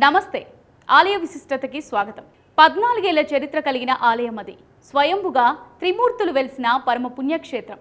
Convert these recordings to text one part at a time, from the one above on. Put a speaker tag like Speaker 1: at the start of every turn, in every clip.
Speaker 1: నమస్తే. ఆలయ విశిష్టతకి స్వాగతం. 14 ఏళ్ల చరిత్ర కలిగిన ఆలయం అది. స్వయంభుగా త్రిమూర్తులు వెలిసిన పరమ పుణ్యక్షేత్రం.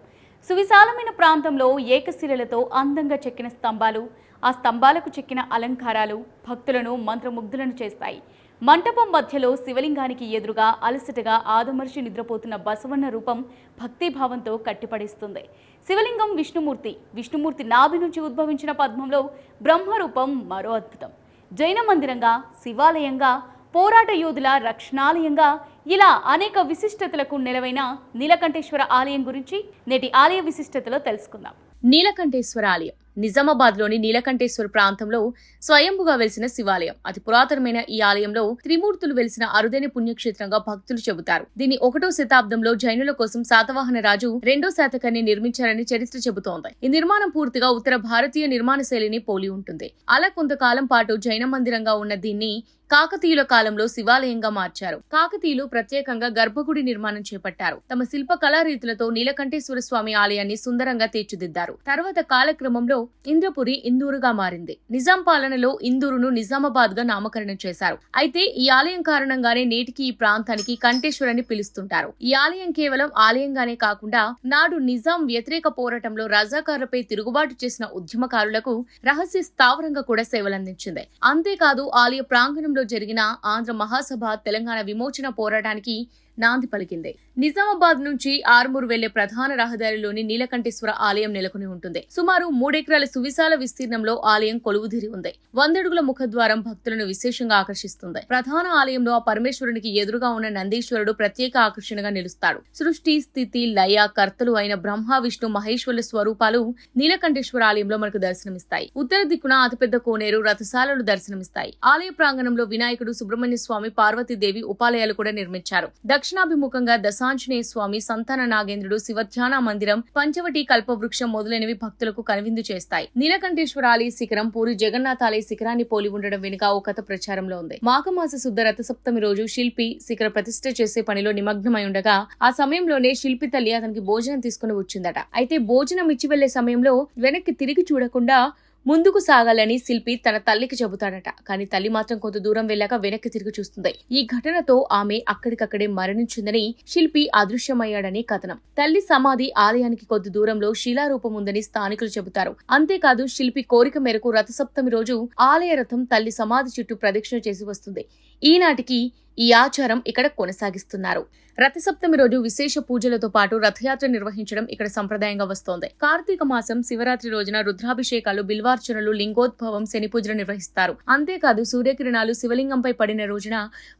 Speaker 1: సువిశాలమైన ప్రాంతంలో ఏకశిలలతో అందంగా చెక్కిన స్తంభాలు, ఆ స్తంభాలకు చెక్కిన అలంకారాలు భక్తులను మంత్రముగ్ధులను చేస్తాయి. మంటపం మధ్యలో శివలింగానికి ఎదురుగా అలసటగా ఆదమర్చి నిద్రపోతున్న బసవన్న రూపం భక్తిభావంతో కట్టిపడిస్తుంది. శివలింగం విష్ణుమూర్తి నాభి నుంచి ఉద్భవించిన పద్మంలో బ్రహ్మరూపం మరో అద్భుతం. జైన మందిరంగా, శివాలయంగా, పోరాట యోధుల రక్షణాలయంగా ఇలా అనేక విశిష్టతలకు నెలవైన నీలకంఠేశ్వర ఆలయం గురించి నేటి ఆలయ విశిష్టతలో తెలుసుకుందాం.
Speaker 2: నీలకంఠేశ్వర ఆలయం నిజామాబాద్లోని నీలకంఠేశ్వర ప్రాంతంలో స్వయంభుగా వెలిసిన శివాలయం. అతి పురాతనమైన ఈ ఆలయంలో త్రిమూర్తులు వెలిసిన అరుదైన పుణ్యక్షేత్రంగా భక్తులు చెబుతారు. దీన్ని 1వ శతాబ్దంలో జైనుల కోసం శాతవాహన రాజు 2వ శాతకర్ణి నిర్మించారని చరిత్ర చెబుతోంది. ఈ నిర్మాణం పూర్తిగా ఉత్తర భారతీయ నిర్మాణ శైలిని పోలి ఉంటుంది. అలా కొంతకాలం పాటు జైన మందిరంగా ఉన్న దీన్ని కాకతీయుల కాలంలో శివాలయంగా మార్చారు. కాకతీయులు ప్రత్యేకంగా గర్భగుడి నిర్మాణం చేపట్టారు. తమ శిల్ప కళారీతులతో నీలకంఠేశ్వర స్వామి ఆలయాన్ని సుందరంగా తీర్చిదిద్దారు. తర్వాత కాలక్రమంలో ఇంద్రపురి ఇందూరుగా మారింది. నిజాం పాలనలో ఇందూరును నిజామాబాద్ గా నామకరణం చేశారు. అయితే ఈ ఆలయం కారణంగానే నేటికి ఈ ప్రాంతానికి కంఠేశ్వర్ అని పిలుస్తుంటారు. ఈ ఆలయం కేవలం ఆలయంగానే కాకుండా నాడు నిజాం వ్యతిరేక పోరాటంలో రజాకారులపై తిరుగుబాటు చేసిన ఉద్యమకారులకు రహస్య స్థావరంగా కూడా సేవలందించింది. అంతేకాదు ఆలయ ప్రాంగణం జరిగిన ఆంధ్ర మహాసభ తెలంగాణ విమోచన పోరాటానికి నాంది పలికింది. నిజామాబాద్ నుంచి ఆర్మూర్ వెళ్లే ప్రధాన రహదారిలోని నీలకంఠేశ్వర ఆలయం నెలకొని ఉంటుంది. సుమారు 3 ఎకరాల సువిశాల విస్తీర్ణంలో ఆలయం కొలువుదీరి ఉంది. 100 అడుగుల ముఖద్వారం భక్తులను విశేషంగా ఆకర్షిస్తుంది. ప్రధాన ఆలయంలో ఆ పరమేశ్వరునికి ఎదురుగా ఉన్న నందీశ్వరుడు ప్రత్యేక ఆకర్షణగా నిలుస్తాడు. సృష్టి, స్థితి, లయ కర్తలు అయిన బ్రహ్మ, విష్ణు, మహేశ్వరుల స్వరూపాలు నీలకంఠేశ్వర ఆలయంలో మనకు దర్శనమిస్తాయి. ఉత్తర దిక్కున అతిపెద్ద కోనేరు, రథశాలలు దర్శనమిస్తాయి. ఆలయ ప్రాంగణంలో వినాయకుడు, సుబ్రహ్మణ్య స్వామి, పార్వతీదేవి ఉపాలయాలు కూడా నిర్మించారు. దక్షిణాభిముఖంగా దశాంజనేయ స్వామి, సంతాన నాగేంద్రుడు, శివధ్యాన మందిరం, పంచవటి కల్పవృక్షం మొదలైనవి భక్తులకు కనువిందు చేస్తాయి. నీలకంఠేశ్వర ఆలయ శిఖరం పూరి జగన్నాథ ఆలయ శిఖరాన్ని పోలి ఉండడం వెనుక ఓ కథ ప్రచారంలో ఉంది. మాఘమాస శుద్ధ రథసప్తమి రోజు శిల్పి శిఖర ప్రతిష్ఠ చేసే పనిలో నిమగ్నమై ఉండగా ఆ సమయంలోనే శిల్పి తల్లి అతనికి భోజనం తీసుకుని వచ్చిందట. అయితే భోజనం ఇచ్చి వెళ్లే సమయంలో వెనక్కి తిరిగి చూడకుండా ముందుకు సాగాలని శిల్పి తన తల్లికి చెబుతాడట. కానీ తల్లి మాత్రం కొంత దూరం వెళ్ళాక వెనక్కి తిరిగి చూస్తుంది. ఈ ఘటనతో ఆమె అక్కడికక్కడే మరణించిందని, శిల్పి అదృశ్యమయ్యాడని కథనం. తల్లి సమాధి ఆలయానికి కొద్ది దూరంలో శిలారూపం ఉందని స్థానికులు చెబుతారు. అంతేకాదు శిల్పి కోరిక మేరకు రథసప్తమి రోజు ఆలయ రథం తల్లి సమాధి చుట్టూ ప్రదక్షిణ చేసి వస్తుంది. ఈనాటికి ఈ ఆచారం ఇక్కడ కొనసాగిస్తున్నారు. రథసప్తమి రోజు విశేష పూజలతో పాటు రథయాత్ర నిర్వహించడం ఇక్కడ సంప్రదాయంగా వస్తోంది. కార్తీక మాసం శివరాత్రి రోజున రుద్రాభిషేకాలు, బిల్వార్చనలు, లింగోద్భవం, శని పూజలు నిర్వహిస్తారు. అంతేకాదు సూర్యకిరణాలు శివలింగంపై పడిన రోజున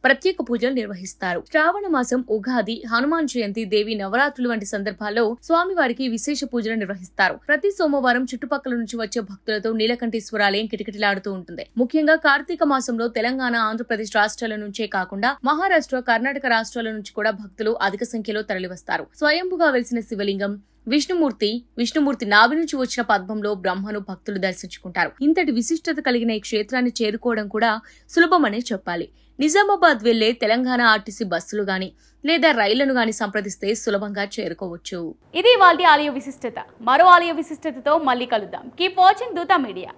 Speaker 2: ప్రత్యేక పూజలు నిర్వహిస్తారు. శ్రావణ మాసం, ఉగాది, హనుమాన్ జయంతి, దేవి నవరాత్రులు వంటి సందర్భాల్లో స్వామివారికి విశేష పూజలు నిర్వహిస్తారు. ప్రతి సోమవారం చుట్టుపక్కల నుంచి వచ్చే భక్తులతో నీలకంఠేశ్వర ఆలయం కిటకిటలాడుతూ ఉంటుంది. ముఖ్యంగా కార్తీక మాసంలో తెలంగాణ, ఆంధ్రప్రదేశ్ రాష్ట్రాల నుంచే కాకుండా మహారాష్ట్ర, కర్ణాటక రాష్ట్రాల నుంచి కూడా భక్తులు అధిక సంఖ్యలో తరలివస్తారు. స్వయంభుగా వెలిసిన శివలింగం విష్ణుమూర్తి నాభి నుంచి వచ్చిన పద్మంలో బ్రహ్మను భక్తులు దర్శించుకుంటారు. ఇంతటి విశిష్టత కలిగిన ఈ క్షేత్రాన్ని చేరుకోవడం కూడా సులభమనే చెప్పాలి. నిజామాబాద్ వెళ్లే తెలంగాణ ఆర్టీసీ బస్సులు గాని లేదా రైళ్లను గాని సంప్రదిస్తే సులభంగా చేరుకోవచ్చు.
Speaker 1: ఇది వాల్టి ఆలయ విశిష్టత. మరో ఆలయ విశిష్టతతో మళ్ళీ కలుద్దాం. కీప్ వాచింగ్ దూత మీడియా.